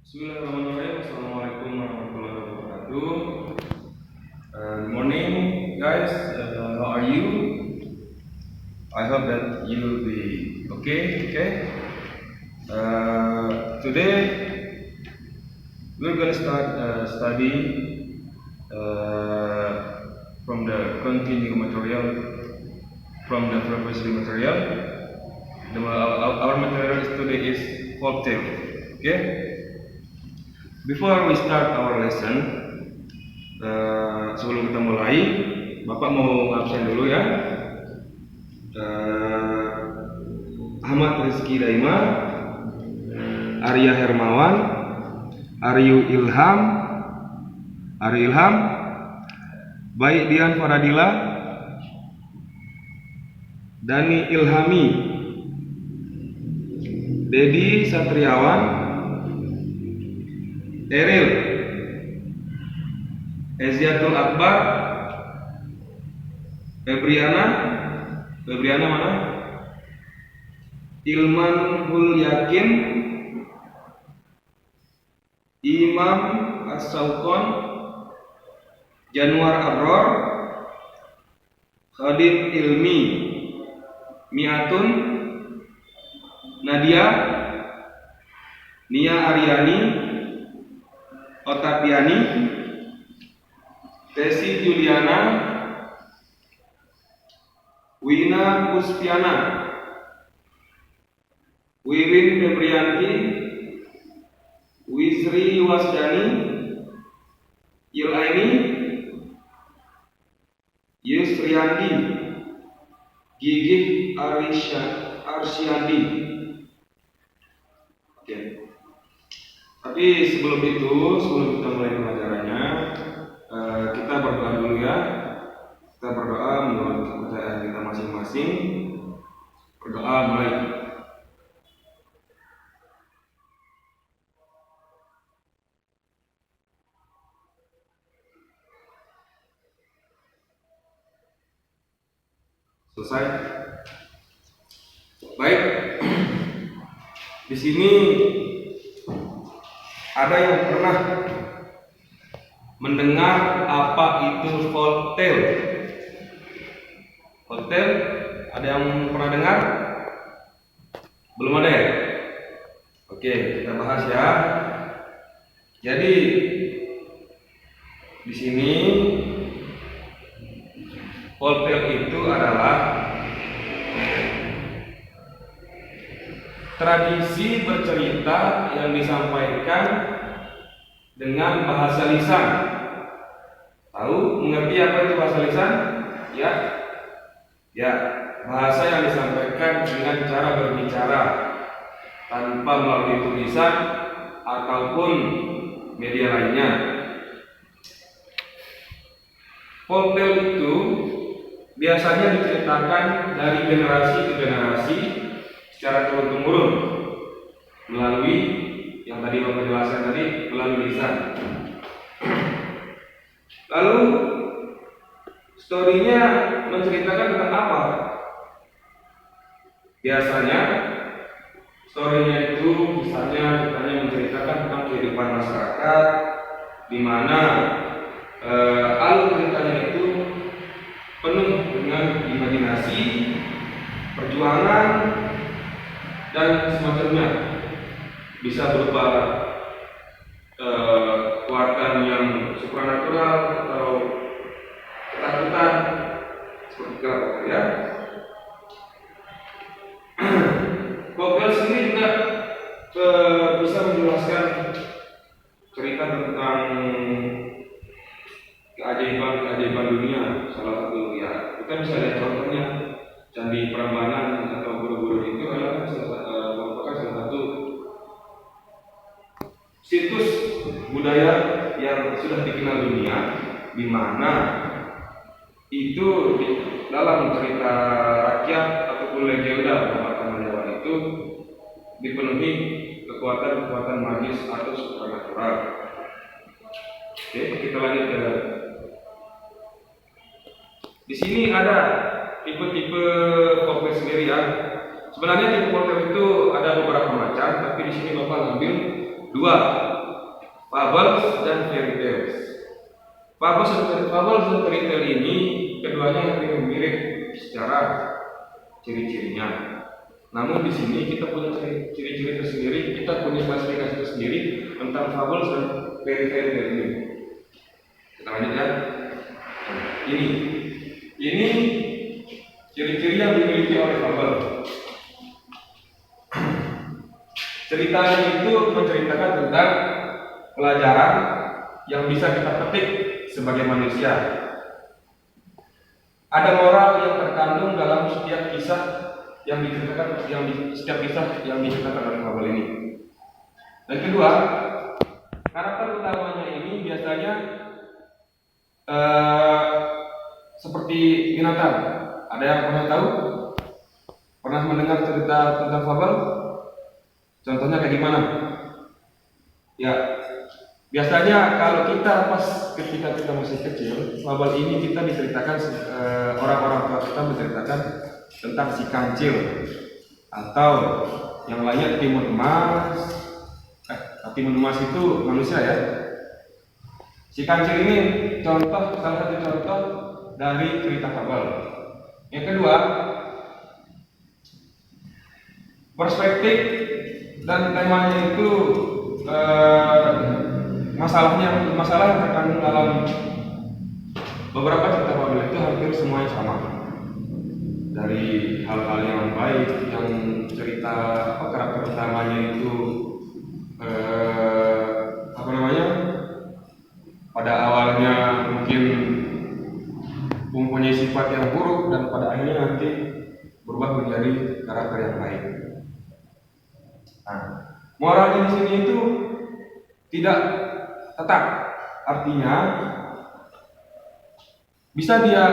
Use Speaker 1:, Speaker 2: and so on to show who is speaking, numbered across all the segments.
Speaker 1: Bismillahirrahmanirrahim. Assalamualaikum warahmatullahi wabarakatuh. Good morning, guys. How are you? I hope that you will be okay. Today we're gonna start study from the continuing material from the previous material. Our material today is folktale. Okay. Before we start our lesson, sebelum kita mulai, Bapak mau absen dulu ya. Ahmad Rizky Daima, Arya Hermawan, Aryu Ilham, Baik Dian Faradila, Dani Ilhami, Dedi Satriawan, Eril, Eziatul Akbar, Febriana mana? Ilman Hul Yakin, Imam As-Saukon, Januar Abror, Khadim Ilmi, Miatun, Nadia, Nia Aryani, Otapiani, Tesi Juliana, Wina Puspiana, Wiwin Febrianti, Wisri Wasdani, Ilaini, Yusriandi, Gigih Arsyandi. Oke. Tapi sebelum kita mulai pelajarannya, kita berdoa dulu ya. Kita berdoa menurut kepercayaan kita masing-masing. Berdoa mulai. Selesai. Baik. Di sini ada yang pernah mendengar apa itu folktale? Folktale, ada yang pernah dengar? Belum ada ya? Oke, kita bahas ya. Jadi di sini folktale itu adalah tradisi bercerita yang disampaikan dengan bahasa lisan. Tahu, mengerti apa itu bahasa lisan? Ya, bahasa yang disampaikan dengan cara berbicara tanpa melalui tulisan ataupun media lainnya. Folktale itu biasanya diceritakan dari generasi ke generasi secara turun-temurun melalui yang tadi Bapak jelaskan tadi, melalui lisan. Lalu story-nya menceritakan tentang apa? Biasanya story-nya itu misalnya menceritakan tentang kehidupan masyarakat, di mana alur ceritanya itu penuh dengan imajinasi, perjuangan, dan semacamnya. Bisa berupa kekuatan yang supranatural atau ketakutan seperti itu ya. Folktale sendiri juga bisa menjelaskan cerita tentang keajaiban dunia. Salah satu ya, kita bisa lihat contohnya Candi Prambanan atau Borobudur itu adalah merupakan salah satu situs budaya yang sudah dikenal dunia, di mana itu dalam cerita rakyat ataupun legenda tentang Jawa itu dipenuhi kekuatan magis atau supranatural. Oke, kita lanjut ke. Di sini ada tipe-tipe folklore sendiri ya. Sebenarnya tipe folklore itu ada beberapa macam, tapi di sini Bapak ngambil dua. Namun di sini kita punya ciri-ciri tersendiri, kita punya klasifikasi tersendiri tentang fabel dan fairy tale ini. Kita lanjut ya. Ini ciri-ciri yang dimiliki oleh fabel. Ceritanya itu menceritakan tentang pelajaran yang bisa kita petik sebagai manusia. Ada moral yang terkandung dalam setiap kisah yang diceritakan, setiap kisah yang diceritakan oleh fabel ini. Dan kedua, karakter utamanya ini biasanya seperti binatang. Ada yang pernah tahu? Pernah mendengar cerita tentang fabel? Contohnya kayak gimana? Ya, biasanya kalau kita ketika kita masih kecil, fabel ini kita diceritakan, orang-orang tua kita menceritakan tentang si kancil atau yang lainnya timun emas. Timun emas itu manusia ya. Si kancil ini salah satu contoh dari cerita fabel. Yang kedua, perspektif dan temanya itu masalah yang terkandung dalam beberapa cerita fabel itu hampir semuanya sama. Dari hal-hal yang baik, yang cerita karakter utamanya itu pada awalnya mungkin mempunyai sifat yang buruk dan pada akhirnya nanti berubah menjadi karakter yang baik. Nah, moralnya di sini itu tidak tetap, artinya bisa dia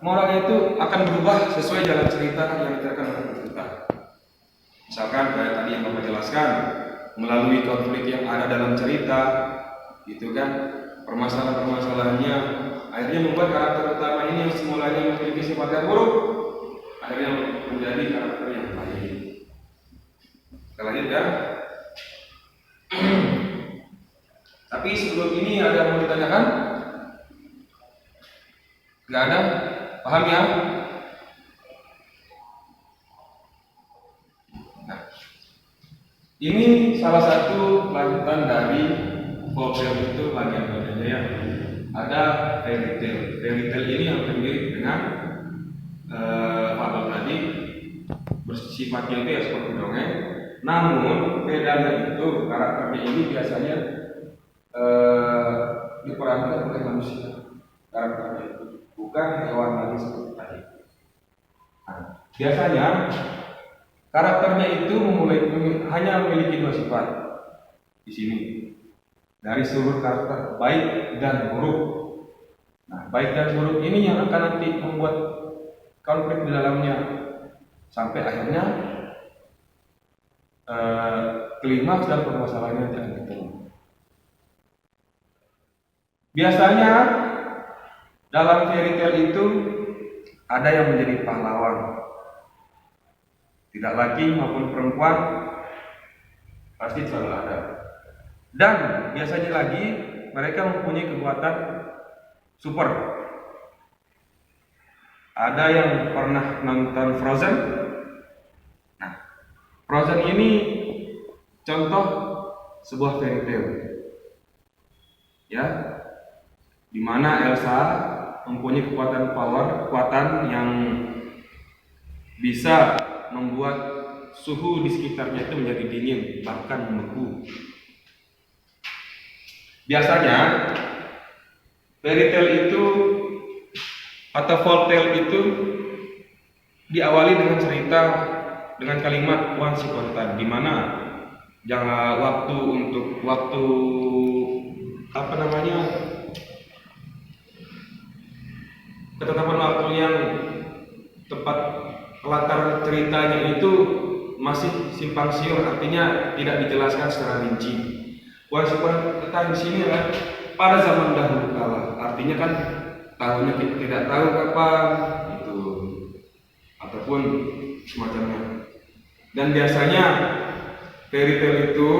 Speaker 1: moralnya itu akan berubah sesuai jalan cerita yang diceritakan oleh cerita. Misalkan kayak tadi yang Bapak jelaskan, melalui konflik yang ada dalam cerita, gitu kan, permasalahan-permasalahannya akhirnya membuat karakter utama ini yang semulanya memiliki sifat yang buruk akhirnya menjadi karakter yang baik. Kita lanjut ya. Tapi sebelum ini ada yang mau ditanyakan? Nggak ada? Paham ya? Nah, ini salah satu lanjutan dari folktale itu bagian-bagiannya ya. Ada fairy tale. Fairy tale ini yang mirip dengan fabel tadi, bersifatnya itu ya seperti dongeng. Namun bedanya itu karakternya ini biasanya diperankan oleh manusia. Karakternya itu bukan hewan lagi seperti tadi. Nah, biasanya karakternya itu hanya memiliki dua sifat di sini. Dari seluruh karakter baik dan buruk. Nah, baik dan buruk ini yang akan nanti membuat konflik di dalamnya sampai akhirnya klimaks dan permasalahannya jangan ketemu. Biasanya dalam fairy tale itu ada yang menjadi pahlawan. Tidak laki maupun perempuan pasti selalu ada. Dan biasanya lagi mereka mempunyai kekuatan super. Ada yang pernah nonton Frozen? Nah, Frozen ini contoh sebuah fairy tale, ya, di mana Elsa mempunyai kekuatan yang bisa membuat suhu di sekitarnya itu menjadi dingin, bahkan membeku. Biasanya fairy tale itu atau folktale itu diawali dengan cerita dengan kalimat once upon a time, di mana jangan waktu ketetapan waktu yang tepat latar ceritanya itu masih simpang siur, artinya tidak dijelaskan secara rinci. Wajibkan kita di sini adalah pada zaman dahulu kala, artinya kan tahunnya kita tidak tahu kapan itu ataupun semacamnya. Dan biasanya fairy tale itu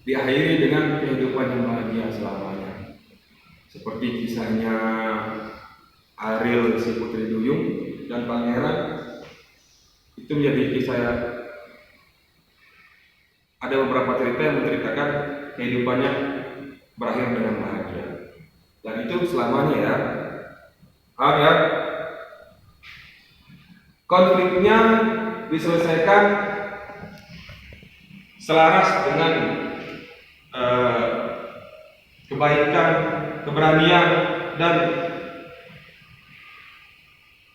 Speaker 1: diakhiri dengan kehidupan yang bahagia selamanya, seperti kisahnya Ariel si putri duyung dan pangeran. Itu menjadi kisah. Ada beberapa cerita yang menceritakan kehidupannya berakhir dengan bahagia, dan itu selamanya ya. Ya, konfliknya diselesaikan selaras dengan kebaikan, keberanian, dan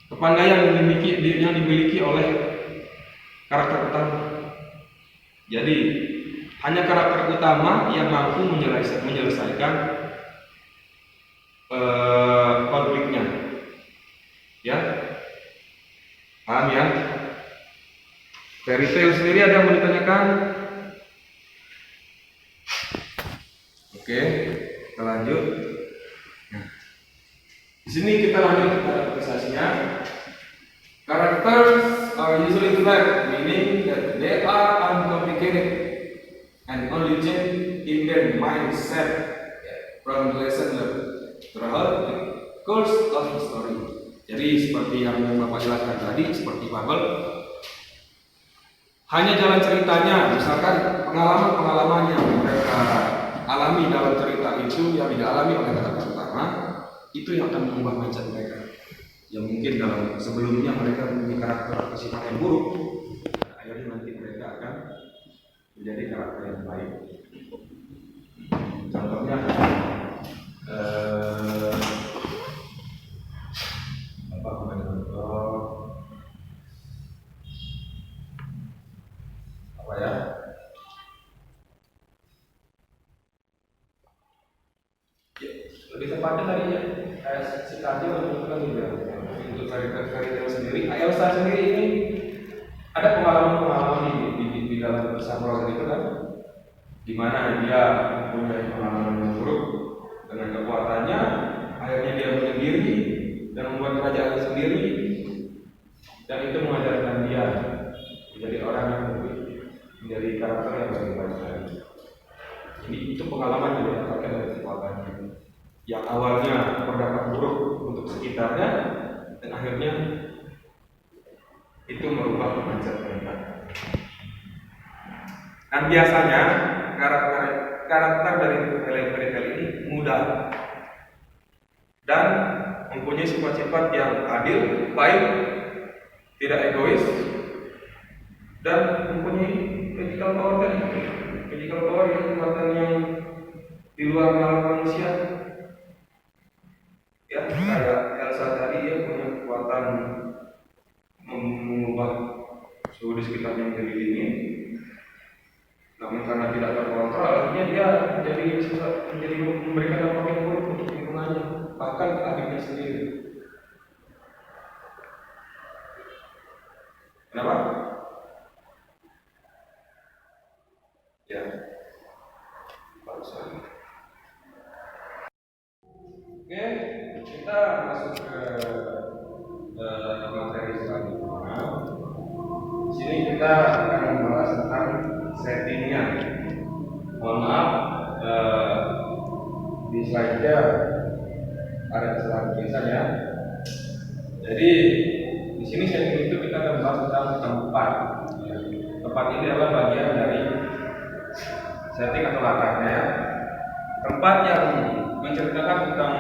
Speaker 1: kepandaian yang dimiliki oleh karakter utama. Jadi hanya karakter utama yang mampu menyelesaikan konfliknya. Ya, paham ya? Fairy tale sendiri ada yang mau ditanyakan? Oke, kita lanjut. Nah, di sini kita lanjut ke karakterisasinya. Characters are usually flat, meaning that they are uncomplicated and only change in their mindset from lesson learned throughout the course of the story. Jadi seperti yang Bapak jelaskan tadi, seperti Fabel, hanya jalan ceritanya, misalkan pengalaman-pengalaman yang mereka alami dalam cerita itu yang dialami oleh karakter utama, itu yang akan mengubah mindset mereka. Yang mungkin dalam sebelumnya mereka memiliki karakter atau sifat yang buruk, akhirnya nanti mereka akan menjadi karakter yang baik. Contohnya apa ya? Lebih tepatnya tadi ya, si Kaji menunjukkan juga untuk karakter sendiri. Elsa sendiri ini ada pengalaman-pengalaman di dalam kisah proses itu kan, di mana dia mempunyai pengalaman yang buruk dengan kekuatannya, akhirnya dia menyendiri dan membuat kerajaan sendiri, dan itu mengajarkan dia menjadi orang yang menjadi karakter yang lebih baik lagi. Jadi itu pengalaman yang didapatkan dari kekuatannya, yang awalnya berdampak buruk untuk sekitarnya, dan akhirnya itu merubah mindset mereka. Dan biasanya karakter dari fairy ini mudah dan mempunyai sifat-sifat yang adil, baik, tidak egois, dan mempunyai physical power yang kekuatan yang di luar nalar manusia. Ya, kayak Elsa tadi, dia punya kekuatan mengubah suhu di sekitarnya menjadi dingin. Namun karena tidak terkontrol, akhirnya dia menjadi memberikan dampak yang buruk untuk lingkungannya, bahkan ke adiknya sendiri. Kenapa? Ya, bagus lagi. Oke, kita masuk ke materi selanjutnya. Di sini kita akan membahas tentang settingnya. Mohon maaf, di slide-nya ada kesalahan tulisan ya. Jadi di sini setting itu kita akan membahas tentang tempat. Tempat ini adalah bagian dari setting atau latarnya ya. Tempat yang menceritakan tentang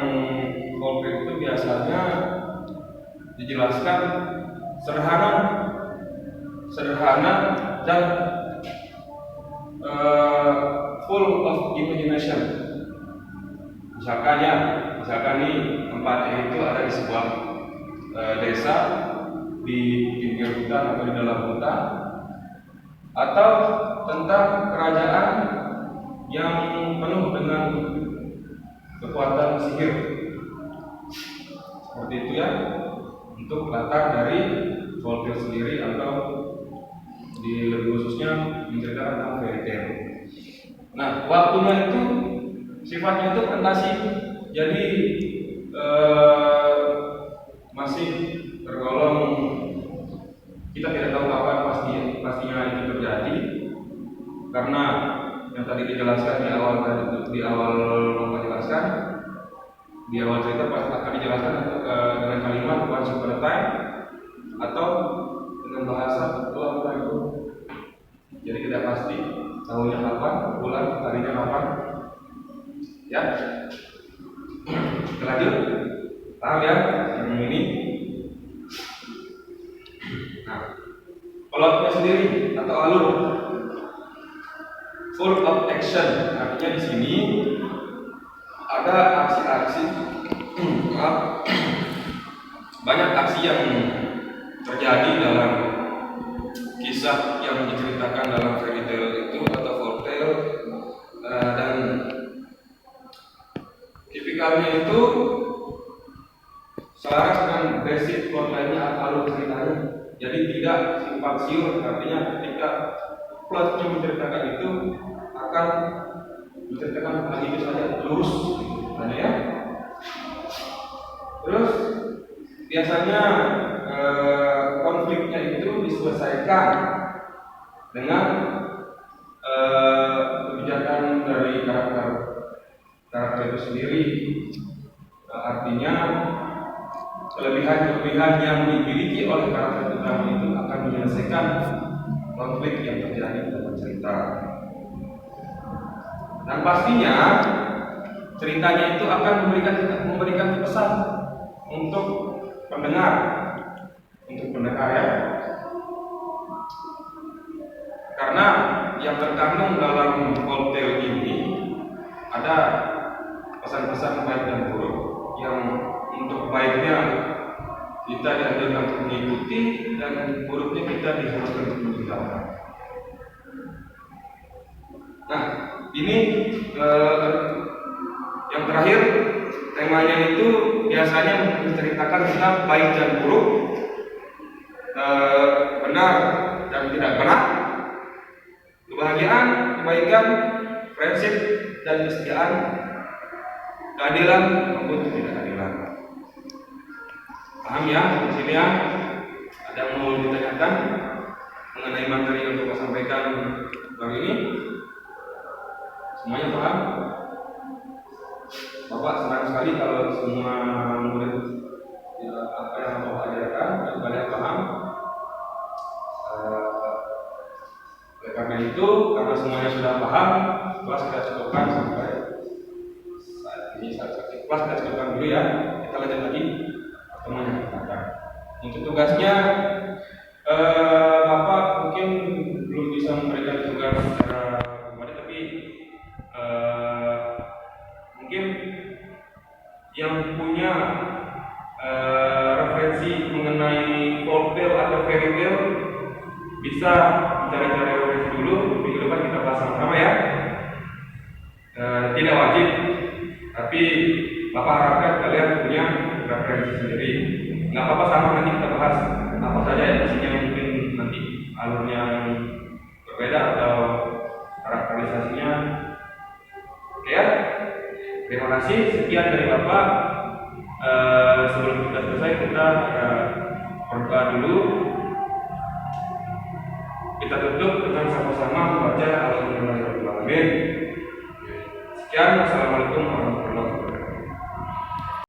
Speaker 1: konflik itu biasanya dijelaskan sederhana dan full of imagination. Misalkan nih tempatnya itu ada di sebuah desa di pinggir hutan atau di dalam hutan, atau tentang kerajaan yang penuh dengan kekuatan sihir. Seperti itu ya, untuk latar dari folklore sendiri, atau di lebih khususnya menceritakan tentang fairy tale. Nah, waktunya itu sifatnya itu fantasi, jadi masih tergolong kita tidak tahu kapan pastinya itu terjadi, karena yang tadi dijelaskan di awal cerita akan dijelaskan dengan kalimat once upon a time, atau dengan Dalam bahasa itu apa itu? Jadi tidak pasti tahunnya kapan, bulan, harinya kapan. Ya. Kita lanjut. Paham ya? Yang ini. Nah, plotnya sendiri atau alur full of action, artinya di sini ada aksi-aksi, banyak aksi yang terjadi dalam kisah yang diceritakan dalam fairy tale itu atau folktale, dan tipikalnya itu selaras dengan basic plotline-nya atau alur ceritanya. Jadi tidak simpang siur, artinya ketika plotnya menceritakan itu akan menceritakan hal itu saja lurus, ya. Terus biasanya konfliknya itu diselesaikan dengan kebijakan dari karakter itu sendiri. Artinya kelebihan-kelebihan yang dimiliki oleh karakter utama itu akan menyelesaikan konflik yang terjadi dalam cerita. Dan pastinya ceritanya itu akan memberikan pesan untuk pendengar, ya. Karena yang terkandung dalam folktale ini ada pesan-pesan baik dan buruk, yang untuk baiknya kita dianjurkan untuk mengikuti dan buruknya kita diharuskan untuk meninggalkan. Nah, ini yang terakhir, temanya itu biasanya menceritakan tentang baik dan buruk, benar dan tidak benar, kebahagiaan, kebaikan, prinsip dan kesetiaan, keadilan maupun ketidakadilan. Paham ya? Di sini ya, ada yang mau ditanyakan mengenai materi yang untuk saya sampaikan hari ini? Semuanya paham? Bapak senang sekali kalau semua murid apa yang Bapak ajarkan dan kalian paham. Oleh karena itu, karena semuanya sudah paham, kelas kita cukupkan sampai saat ini. Kelas kita cukupkan dulu ya. Kita lanjut lagi pertemuan yang akan datang. Untuk tugasnya, Bapak mungkin belum bisa memberikan tugas secara pribadi, tapi mungkin yang punya referensi mengenai folktale atau fairy tale bisa cari-cari referensi dulu. Minggu depan kita bahas sama-sama ya. Tidak wajib, tapi Bapak harapkan kalian punya referensi sendiri. Nggak apa-apa, sama nanti kita bahas apa saja ya isinya, mungkin nanti alurnya yang berbeda atau karakterisasinya. Oke ya, terima kasih. Sekian dari Bapak. Sebelum kita selesai, kita berdoa dulu. Kita tutup dengan sama-sama membaca Alhamdulillahirobbilalamin. Sekian, assalamualaikum.